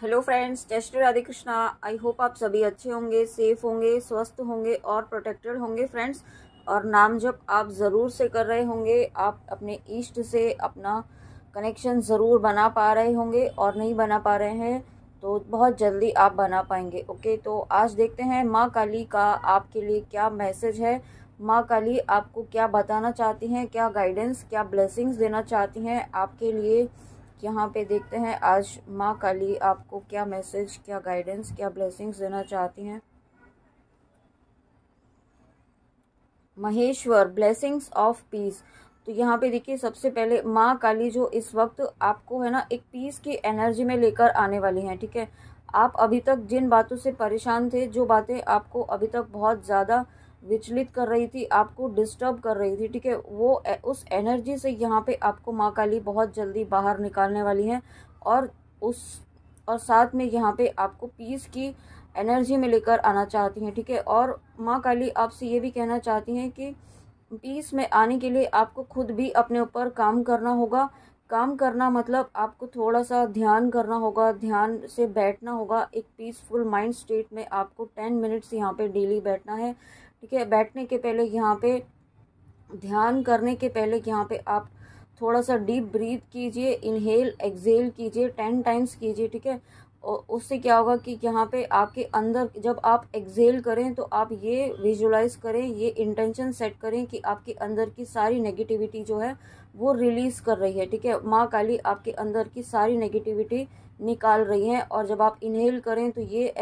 Hello friends, जय Shri Radhe Krishna. I hope आप सभी अच्छे होंगे, सेफ होंगे, स्वस्थ होंगे और प्रोटेक्टेड होंगे फ्रेंड्स। और नाम जप आप ज़रूर से कर रहे होंगे। आप अपने इष्ट से अपना कनेक्शन ज़रूर बना पा रहे होंगे, और नहीं बना पा रहे हैं तो बहुत जल्दी आप बना पाएंगे। ओके, तो आज देखते हैं माँ काली का आपके लिए क्या मैसेज है। माँ काली आपको क्या बताना चाहती हैं, क्या गाइडेंस, क्या ब्लेसिंग्स देना चाहती हैं आपके लिए। यहाँ पे देखते हैं आज माँ काली आपको क्या मैसेज, क्या गाइडेंस, क्या ब्लेसिंग्स देना चाहती हैं। Maheshwar, blessings of peace. तो यहाँ पे देखिए, सबसे पहले माँ काली जो इस वक्त आपको है ना एक पीस की एनर्जी में लेकर आने वाली हैं। ठीक है, आप अभी तक जिन बातों से परेशान थे, जो बातें आपको अभी तक बहुत ज़्यादा विचलित कर रही थी, आपको डिस्टर्ब कर रही थी, ठीक है, वो उस एनर्जी से यहाँ पे आपको माँ काली बहुत जल्दी बाहर निकालने वाली हैं। और उस और साथ में यहाँ पे आपको पीस की एनर्जी में लेकर आना चाहती हैं। ठीक है, और माँ काली आपसे ये भी कहना चाहती हैं कि पीस में आने के लिए आपको खुद भी अपने ऊपर काम करना होगा। काम करना मतलब आपको थोड़ा सा ध्यान करना होगा, ध्यान से बैठना होगा। एक पीसफुल माइंड स्टेट में आपको 10 मिनट्स यहाँ पे डेली बैठना है। ठीक है, बैठने के पहले यहाँ पे, ध्यान करने के पहले यहाँ पे आप थोड़ा सा डीप ब्रीथ कीजिए, इनहेल एक्सहेल कीजिए, 10 टाइम्स कीजिए। ठीक है, और उससे क्या होगा कि यहाँ पे आपके अंदर जब आप एक्सहेल करें तो आप ये विजुलाइज करें, ये इंटेंशन सेट करें कि आपके अंदर की सारी नेगेटिविटी जो है वो रिलीज कर रही है। ठीक है, माँ काली आपके अंदर की सारी नेगेटिविटी निकाल रही है। और जब आप इनहेल करें तो ये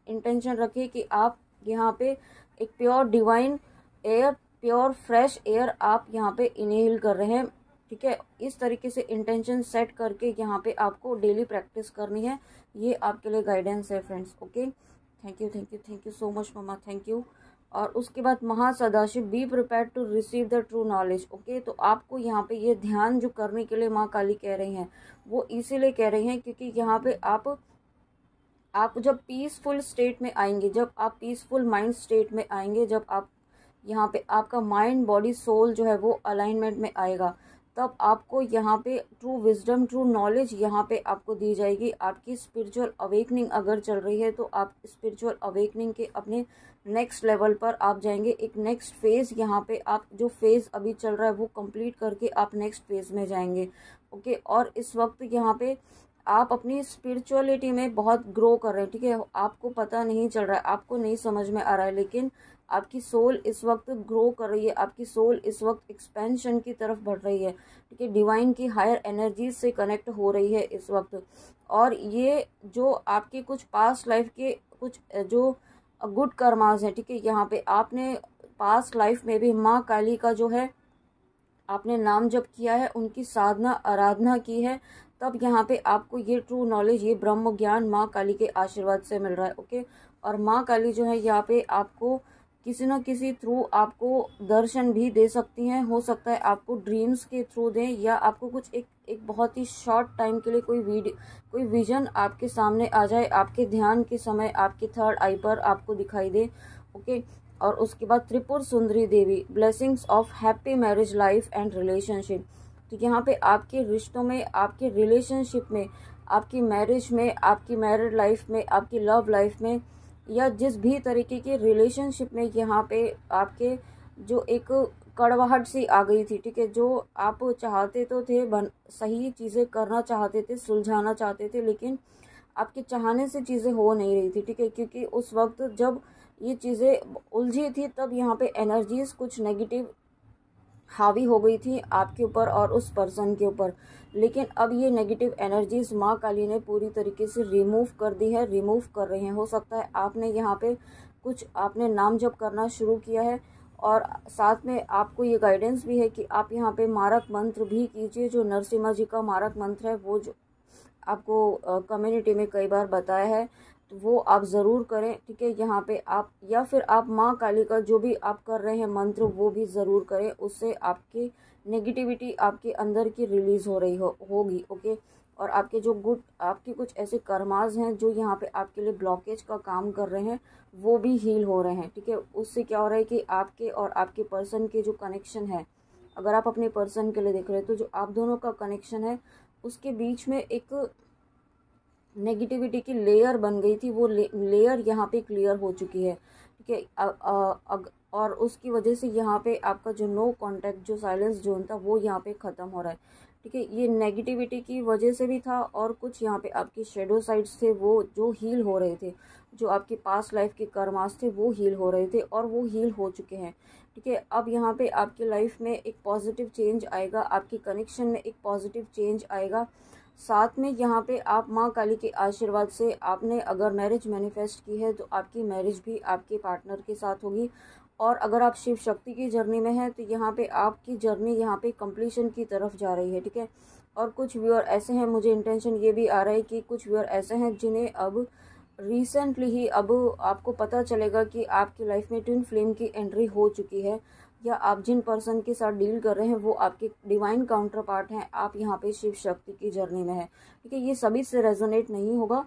इंटेंशन रखें कि आप यहाँ पे एक pure divine air, pure fresh air आप यहाँ पे इनहेल कर रहे हैं। ठीक है, इस तरीके से इंटेंशन सेट करके यहाँ पे आपको डेली प्रैक्टिस करनी है। ये आपके लिए गाइडेंस है friends. Okay, thank you, thank you, thank you so much mamma, thank you. और उसके बाद Mahasadashiv, be prepare to receive the true knowledge. Okay, तो आपको यहाँ पे ये ध्यान जो करने के लिए माँ काली कह रही हैं, वो इसीलिए कह रही हैं क्योंकि यहाँ पे आप जब पीसफुल स्टेट में आएंगे, जब आप पीसफुल माइंड स्टेट में आएंगे, जब आप यहाँ पे आपका माइंड बॉडी सोल जो है वो अलाइनमेंट में आएगा, तब आपको यहाँ पे ट्रू विजडम, ट्रू नॉलेज यहाँ पे आपको दी जाएगी। आपकी स्पिरिचुअल अवेकनिंग अगर चल रही है तो आप स्पिरिचुअल अवेकनिंग के अपने नेक्स्ट लेवल पर आप जाएंगे। एक नेक्स्ट फेज, यहाँ पे आप जो फेज अभी चल रहा है वो कंप्लीट करके आप नेक्स्ट फेज में जाएंगे। ओके, और इस वक्त यहाँ पे आप अपनी स्पिरिचुअलिटी में बहुत ग्रो कर रहे हैं। ठीक है, आपको पता नहीं चल रहा है, आपको नहीं समझ में आ रहा है, लेकिन आपकी सोल इस वक्त ग्रो कर रही है, आपकी सोल इस वक्त एक्सपेंशन की तरफ बढ़ रही है। ठीक है, डिवाइन की हायर एनर्जीज से कनेक्ट हो रही है इस वक्त। और ये जो आपके कुछ पास्ट लाइफ के कुछ जो गुड कर्मास हैं, ठीक है, यहाँ पे आपने पास्ट लाइफ में भी माँ काली का जो है आपने नाम जप किया है, उनकी साधना आराधना की है, तब यहाँ पे आपको ये ट्रू नॉलेज, ये ब्रह्म ज्ञान माँ काली के आशीर्वाद से मिल रहा है। ओके, और माँ काली जो है यहाँ पे आपको किसी न किसी थ्रू आपको दर्शन भी दे सकती हैं। हो सकता है आपको ड्रीम्स के थ्रू दें, या आपको कुछ एक बहुत ही शॉर्ट टाइम के लिए कोई विजन आपके सामने आ जाए, आपके ध्यान के समय आपके थर्ड आई पर आपको दिखाई दे। ओके, और उसके बाद Tripur Sundari Devi, blessings of happy marriage life and relationship. तो यहाँ पे आपके रिश्तों में, आपके रिलेशनशिप में, आपकी मैरिज में, आपकी मैरिड लाइफ में, आपकी लव लाइफ में, या जिस भी तरीके के रिलेशनशिप में यहाँ पे आपके जो एक कड़वाहट सी आ गई थी, ठीक है, जो आप चाहते तो थे, सही चीज़ें करना चाहते थे, सुलझाना चाहते थे, लेकिन आपके चाहने से चीज़ें हो नहीं रही थी। ठीक है, क्योंकि उस वक्त जब ये चीज़ें उलझी थी, तब यहाँ पे एनर्जीज कुछ नेगेटिव हावी हो गई थी आपके ऊपर और उस पर्सन के ऊपर। लेकिन अब ये नेगेटिव एनर्जीज माँ काली ने पूरी तरीके से रिमूव कर दी है, रिमूव कर रही हैं। हो सकता है आपने यहाँ पे कुछ आपने नाम जप करना शुरू किया है, और साथ में आपको ये गाइडेंस भी है कि आप यहाँ पे मारक मंत्र भी कीजिए। जो नरसिम्हा जी का मारक मंत्र है, वो जो आपको कम्युनिटी में कई बार बताया है, तो वो आप ज़रूर करें। ठीक है, यहाँ पे आप, या फिर आप माँ काली का जो भी आप कर रहे हैं मंत्र, वो भी ज़रूर करें। उससे आपकी नेगेटिविटी आपके अंदर की रिलीज़ हो रही होगी। ओके, और आपके जो आपके कुछ ऐसे कर्मास हैं जो यहाँ पे आपके लिए ब्लॉकेज का काम कर रहे हैं, वो भी हील हो रहे हैं। ठीक है, उससे क्या हो रहा है कि आपके और आपके पर्सन के जो कनेक्शन है, अगर आप अपने पर्सन के लिए देख रहे हैं तो जो आप दोनों का कनेक्शन है, उसके बीच में एक नेगेटिविटी की लेयर बन गई थी, वो लेयर यहाँ पे क्लियर हो चुकी है, ठीक है। और उसकी वजह से यहाँ पे आपका जो नो कांटेक्ट, जो साइलेंस जोन था, वो यहाँ पे ख़त्म हो रहा है, ठीक है। ये नेगेटिविटी की वजह से भी था, और कुछ यहाँ पे आपकी शेडो साइड्स थे वो जो हील हो रहे थे, जो आपके पास्ट लाइफ के कर्मास थे वो हील हो रहे थे, और वो हील हो चुके हैं, ठीक है। अब यहाँ पे आपकी लाइफ में एक पॉजिटिव चेंज आएगा, आपके कनेक्शन में एक पॉजिटिव चेंज आएगा। साथ में यहाँ पे आप माँ काली के आशीर्वाद से, आपने अगर मैरिज मैनिफेस्ट की है तो आपकी मैरिज भी आपके पार्टनर के साथ होगी। और अगर आप शिव शक्ति की जर्नी में हैं तो यहाँ पे आपकी जर्नी यहाँ पे कंप्लीशन की तरफ जा रही है, ठीक है। और कुछ व्यूअर ऐसे हैं, मुझे इंटेंशन ये भी आ रहा है कि कुछ व्यूअर ऐसे हैं जिन्हें अब रिसेंटली ही अब आपको पता चलेगा कि आपकी लाइफ में ट्विन फ्लेम की एंट्री हो चुकी है, या आप जिन पर्सन के साथ डील कर रहे हैं वो आपके डिवाइन काउंटर पार्ट हैं, आप यहाँ पे शिव शक्ति की जर्नी में है, ठीक है। ये सभी से रेजोनेट नहीं होगा,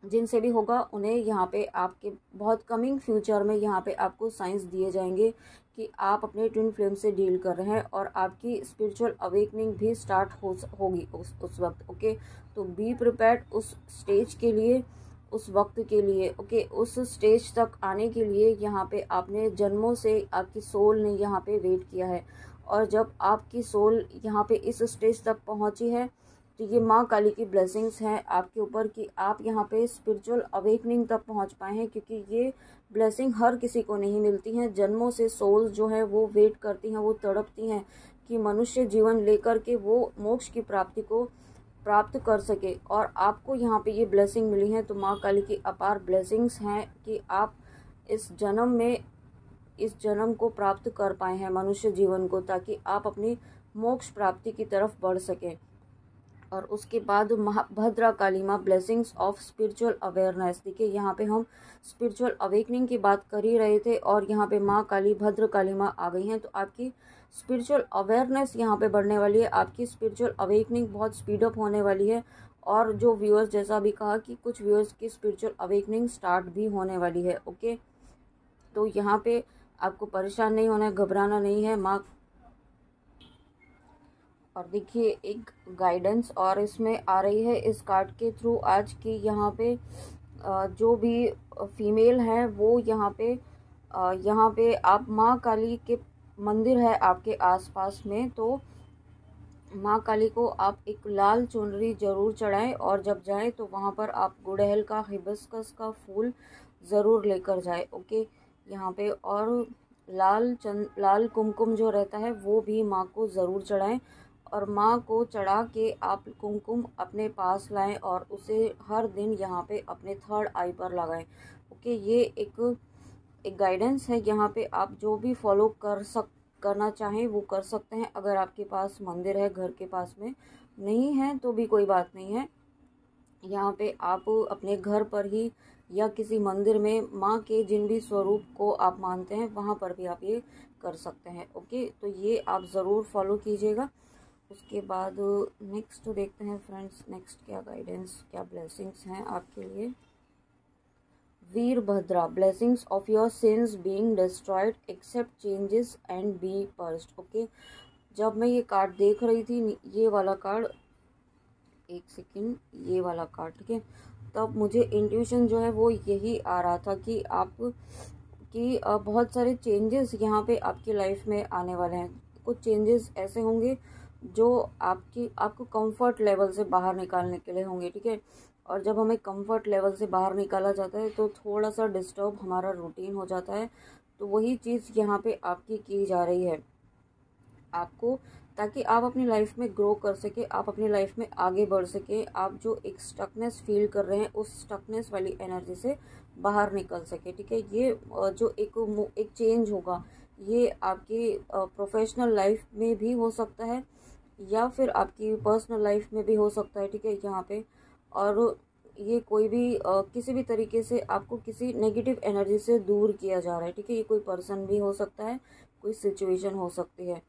जिनसे भी होगा उन्हें यहाँ पे आपके बहुत कमिंग फ्यूचर में यहाँ पे आपको साइंस दिए जाएंगे कि आप अपने ट्विन फ्लेम से डील कर रहे हैं, और आपकी स्पिरिचुअल अवेकनिंग भी स्टार्ट होगी उस वक्त, ओके। तो बी प्रिपेयर्ड उस स्टेज के लिए, उस वक्त के लिए, ओके। उस स्टेज तक आने के लिए यहाँ पे आपने जन्मों से, आपकी सोल ने यहाँ पे वेट किया है, और जब आपकी सोल यहाँ पे इस स्टेज तक पहुँची है तो ये माँ काली की ब्लेसिंग्स हैं आपके ऊपर कि आप यहाँ पे स्पिरिचुअल अवेकनिंग तक पहुँच पाए हैं, क्योंकि ये ब्लेसिंग हर किसी को नहीं मिलती हैं। जन्मों से सोल्स जो है वो वेट करती हैं, वो तड़पती हैं कि मनुष्य जीवन लेकर के वो मोक्ष की प्राप्ति को प्राप्त कर सके, और आपको यहाँ पे ये ब्लेसिंग मिली है। तो माँ काली की अपार ब्लेसिंग्स हैं कि आप इस जन्म में, इस जन्म को प्राप्त कर पाए हैं मनुष्य जीवन को, ताकि आप अपनी मोक्ष प्राप्ति की तरफ बढ़ सकें। और उसके बाद भद्रा काली माँ, ब्लेसिंग्स ऑफ स्पिरिचुअल अवेयरनेस। देखिए यहाँ पे हम स्पिरिचुअल अवेकनिंग की बात कर ही रहे थे, और यहाँ पे माँ काली, भद्र काली माँ आ गई हैं, तो आपकी स्पिरिचुअल अवेयरनेस यहाँ पे बढ़ने वाली है, आपकी स्पिरिचुअल अवेकनिंग बहुत स्पीड अप होने वाली है। और जो व्यूअर्स, जैसा भी कहा कि कुछ व्यूअर्स की स्पिरिचुअल अवेकनिंग स्टार्ट भी होने वाली है, ओके। तो यहाँ पे आपको परेशान नहीं होना है, घबराना नहीं है। माँ, और देखिए एक गाइडेंस और इसमें आ रही है इस कार्ड के थ्रू आज की, यहाँ पे जो भी फीमेल हैं वो यहाँ पे आप माँ काली के मंदिर है आपके आसपास में, तो माँ काली को आप एक लाल चुनरी जरूर चढ़ाएं, और जब जाएं तो वहाँ पर आप गुड़हल का, हिबिस्कस का फूल ज़रूर लेकर जाएं, ओके। यहाँ पे और लाल कुमकुम जो रहता है वो भी माँ को ज़रूर चढ़ाएं, और माँ को चढ़ा के आप कुमकुम अपने पास लाएं और उसे हर दिन यहाँ पे अपने थर्ड आई पर लगाएं, ओके। ये एक गाइडेंस है, यहाँ पे आप जो भी फॉलो करना चाहें वो कर सकते हैं। अगर आपके पास मंदिर है घर के पास में, नहीं है तो भी कोई बात नहीं है, यहाँ पे आप अपने घर पर ही या किसी मंदिर में माँ के जिन भी स्वरूप को आप मानते हैं वहाँ पर भी आप ये कर सकते हैं, ओके। तो ये आप ज़रूर फॉलो कीजिएगा। उसके बाद नेक्स्ट देखते हैं फ्रेंड्स, नेक्स्ट क्या गाइडेंस, क्या ब्लेसिंग्स हैं आपके लिए। Veerabhadra, blessings of your sins being destroyed accept changes and be first, okay. जब मैं ये कार्ड देख रही थी, ये वाला कार्ड, एक सेकेंड, ये वाला कार्ड, ठीक है, तब मुझे इंट्यूशन जो है वो यही आ रहा था कि बहुत सारे चेंजेस यहाँ पे आपकी लाइफ में आने वाले हैं। कुछ चेंजेस ऐसे होंगे जो आपको कंफर्ट लेवल से बाहर निकालने के लिए होंगे, ठीक है। और जब हमें कंफर्ट लेवल से बाहर निकाला जाता है तो थोड़ा सा डिस्टर्ब हमारा रूटीन हो जाता है, तो वही चीज़ यहाँ पे आपकी की जा रही है आपको, ताकि आप अपनी लाइफ में ग्रो कर सके, आप अपनी लाइफ में आगे बढ़ सके, आप जो एक स्टकनेस फील कर रहे हैं उस स्टकनेस वाली एनर्जी से बाहर निकल सके, ठीक है। ये जो एक चेंज होगा, ये आपकी प्रोफेशनल लाइफ में भी हो सकता है या फिर आपकी पर्सनल लाइफ में भी हो सकता है, ठीक है, यहाँ पे। और ये कोई भी किसी भी तरीके से आपको किसी नेगेटिव एनर्जी से दूर किया जा रहा है, ठीक है। ये कोई पर्सन भी हो सकता है, कोई सिचुएशन हो सकती है।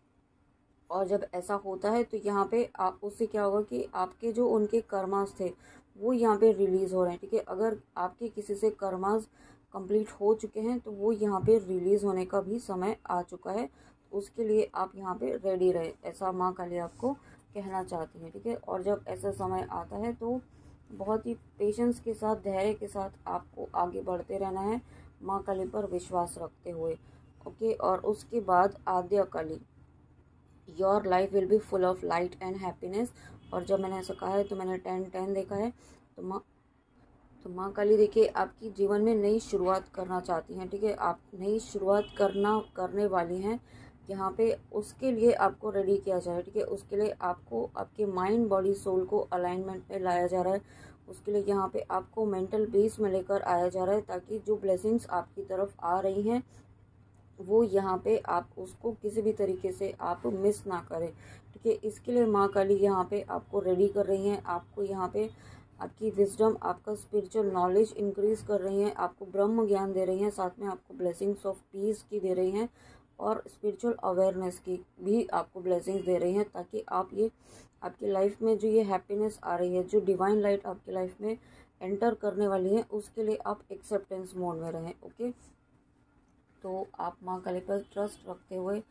और जब ऐसा होता है तो यहाँ पे आप, उससे क्या होगा कि आपके जो उनके कर्मास थे वो यहाँ पे रिलीज़ हो रहे हैं, ठीक है। अगर आपके किसी से कर्मास कंप्लीट हो चुके हैं तो वो यहाँ पे रिलीज़ होने का भी समय आ चुका है, तो उसके लिए आप यहाँ पे रेडी रहे, ऐसा माँ काली आपको कहना चाहती है, ठीक है। और जब ऐसा समय आता है तो बहुत ही पेशेंस के साथ, धैर्य के साथ आपको आगे बढ़ते रहना है, माँ काली पर विश्वास रखते हुए। ओके, और उसके बाद Adya Kali, your life will be full of light and happiness. और जब मैंने ऐसा कहा है तो मैंने 10-10 देखा है। तो माँ काली देखिए आपकी जीवन में नई शुरुआत करना चाहती हैं, ठीक है। आप नई शुरुआत करने वाली हैं यहाँ पे, उसके लिए आपको रेडी किया जाए, ठीक है। उसके लिए आपको आपके माइंड, बॉडी, सोल को अलाइनमेंट में लाया जा रहा है। उसके लिए यहाँ पे आपको मेंटल पीस में लेकर आया जा रहा है, ताकि जो ब्लेसिंग्स आपकी तरफ आ रही हैं वो यहाँ पे आप उसको किसी भी तरीके से आप मिस ना करें, ठीक है। इसके लिए माँ काली यहाँ पे आपको रेडी कर रही हैं। आपको यहाँ पे आपकी विजडम, आपका स्पिरिचुअल नॉलेज इंक्रीज कर रही हैं, आपको ब्रह्म ज्ञान दे रही हैं, साथ में आपको ब्लेसिंग्स ऑफ पीस की दे रही हैं, और स्पिरिचुअल अवेयरनेस की भी आपको ब्लेसिंग्स दे रही हैं, ताकि आप ये आपकी लाइफ में जो ये हैप्पीनेस आ रही है, जो डिवाइन लाइट आपकी लाइफ में एंटर करने वाली है, उसके लिए आप एक्सेप्टेंस मोड में रहें। ओके, तो आप माँ काली पर ट्रस्ट रखते हुए,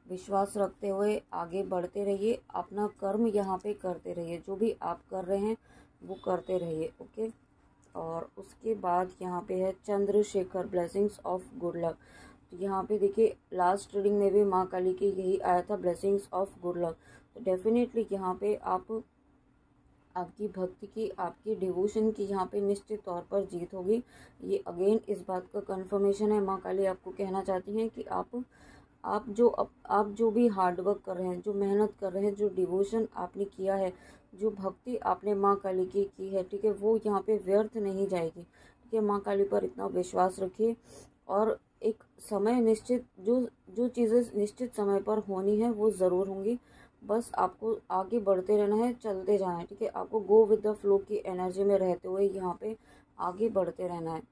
विश्वास रखते हुए आगे बढ़ते रहिए, अपना कर्म यहाँ पे करते रहिए, जो भी आप कर रहे हैं वो करते रहिए। ओके, और उसके बाद यहाँ पे है Chandrashekhar, blessings of good luck. तो यहाँ पे देखिए लास्ट रीडिंग में भी माँ काली की यही आया था, ब्लेसिंग्स ऑफ गुड लक। तो डेफिनेटली यहाँ पे आपकी भक्ति की, आपकी डिवोशन की यहाँ पे निश्चित तौर पर जीत होगी। ये अगेन इस बात का कंफर्मेशन है। माँ काली आपको कहना चाहती हैं कि आप जो भी हार्ड वर्क कर रहे हैं, जो मेहनत कर रहे हैं, जो डिवोशन आपने किया है, जो भक्ति आपने माँ काली की है, ठीक है, वो यहाँ पे व्यर्थ नहीं जाएगी, ठीक है। माँ काली पर इतना विश्वास रखिए, और एक समय निश्चित, जो जो चीज़ें निश्चित समय पर होनी है वो ज़रूर होंगी। बस आपको आगे बढ़ते रहना है, चलते जाना है, ठीक है। आपको गो विद द फ्लो की एनर्जी में रहते हुए यहाँ पे आगे बढ़ते रहना है।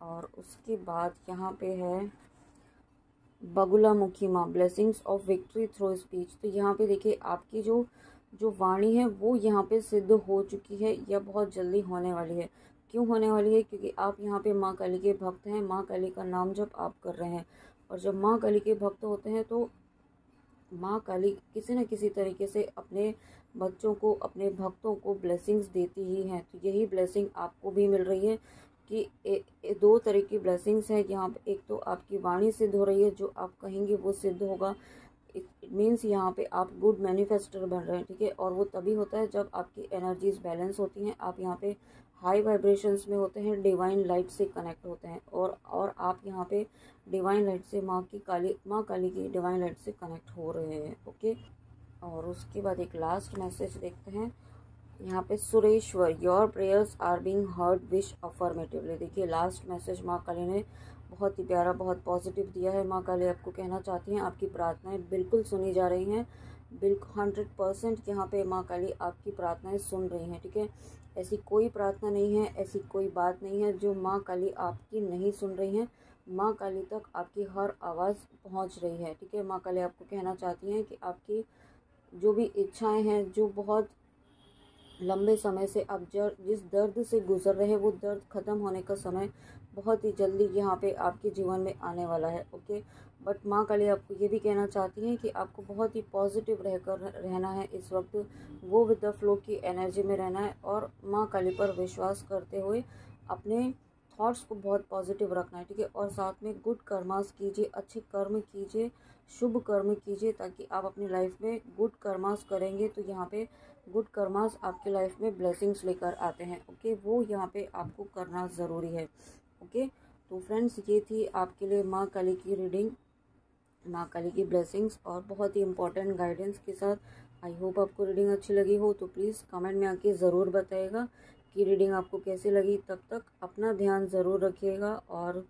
और उसके बाद यहाँ पे है बगुलामुखी माँ, blessings of victory through speech. तो यहाँ पे देखिए आपकी जो जो वाणी है वो यहाँ पे सिद्ध हो चुकी है, या बहुत जल्दी होने वाली है। क्यों होने वाली है? क्योंकि आप यहाँ पे माँ काली के भक्त हैं, माँ काली का नाम जब आप कर रहे हैं, और जब माँ काली के भक्त होते हैं तो माँ काली किसी न किसी तरीके से अपने बच्चों को, अपने भक्तों को ब्लेसिंग्स देती ही हैं। तो यही ब्लेसिंग आपको भी मिल रही है कि दो तरह की ब्लेसिंग्स हैं यहाँ पे। एक तो आपकी वाणी सिद्ध हो रही है, जो आप कहेंगे वो सिद्ध होगा। इट मीन्स यहाँ पे आप गुड मैनिफेस्टर बन रहे हैं, ठीक है। और वो तभी होता है जब आपकी एनर्जीज बैलेंस होती हैं, आप यहाँ पे हाई वाइब्रेशंस में होते हैं, डिवाइन लाइट से कनेक्ट होते हैं, और आप यहाँ पे डिवाइन लाइट से माँ काली की डिवाइन लाइट से कनेक्ट हो रहे हैं। ओके, और उसके बाद एक लास्ट मैसेज देखते हैं यहाँ पे। Sureshwar, your prayers are being heard, wish affirmatively. देखिए लास्ट मैसेज माँ काली ने बहुत ही प्यारा, बहुत पॉजिटिव दिया है। माँ काली आपको कहना चाहती हैं आपकी प्रार्थनाएं बिल्कुल सुनी जा रही हैं, बिल्कुल 100% यहाँ पे माँ काली आपकी प्रार्थनाएं सुन रही हैं, ठीक है। ऐसी कोई प्रार्थना नहीं है, ऐसी कोई बात नहीं है जो माँ काली आपकी नहीं सुन रही हैं। माँ काली तक आपकी हर आवाज़ पहुँच रही है, ठीक है। माँ काली आपको कहना चाहती हैं कि आपकी जो भी इच्छाएं हैं, जो बहुत लंबे समय से आप जिस दर्द से गुजर रहे हैं, वो दर्द ख़त्म होने का समय बहुत ही जल्दी यहाँ पे आपके जीवन में आने वाला है। ओके, बट माँ काली आपको ये भी कहना चाहती हैं कि आपको बहुत ही पॉजिटिव रहना है इस वक्त, वो विद द फ्लो की एनर्जी में रहना है, और माँ काली पर विश्वास करते हुए अपने थॉट्स को बहुत पॉजिटिव रखना है, ठीक है। और साथ में गुड कर्मास कीजिए, अच्छे कर्म कीजिए, शुभ कर्म कीजिए, ताकि आप अपनी लाइफ में गुड कर्मास करेंगे तो यहाँ पे गुड कर्मास आपके लाइफ में ब्लेसिंग्स लेकर आते हैं। ओके, वो यहाँ पे आपको करना ज़रूरी है। ओके, तो फ्रेंड्स ये थी आपके लिए माँ काली की रीडिंग, माँ काली की ब्लेसिंग्स और बहुत ही इंपॉर्टेंट गाइडेंस के साथ। आई होप आपको रीडिंग अच्छी लगी हो, तो प्लीज़ कमेंट में आके ज़रूर बताइएगा कि रीडिंग आपको कैसी लगी। तब तक अपना ध्यान ज़रूर रखिएगा, और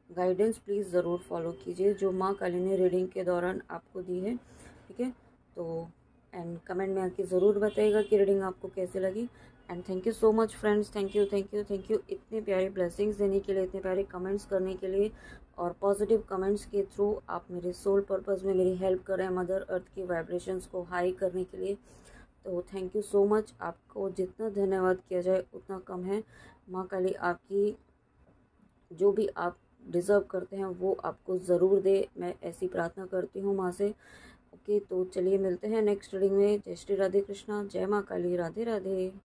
गाइडेंस प्लीज़ ज़रूर फॉलो कीजिए जो माँ काली ने रीडिंग के दौरान आपको दी है, ठीक है। तो एंड कमेंट में आके ज़रूर बताइएगा कि रीडिंग आपको कैसे लगी। And thank you so much friends, thank you इतने प्यारे ब्लेसिंग्स देने के लिए, इतने प्यारे कमेंट्स करने के लिए, और पॉजिटिव कमेंट्स के थ्रू आप मेरे सोल पर्पस में मेरी हेल्प कर रहे हैं मदर अर्थ की वाइब्रेशंस को हाई करने के लिए। तो थैंक यू सो मच। आपको जितना धन्यवाद किया जाए उतना कम है। माँ काली आपकी जो भी आप डिज़र्व करते हैं वो आपको ज़रूर दे, मैं ऐसी प्रार्थना करती हूँ माँ से। ओके, तो चलिए मिलते हैं नेक्स्ट रीडिंग में। जय श्री राधे कृष्णा, जय माँ काली, राधे राधे।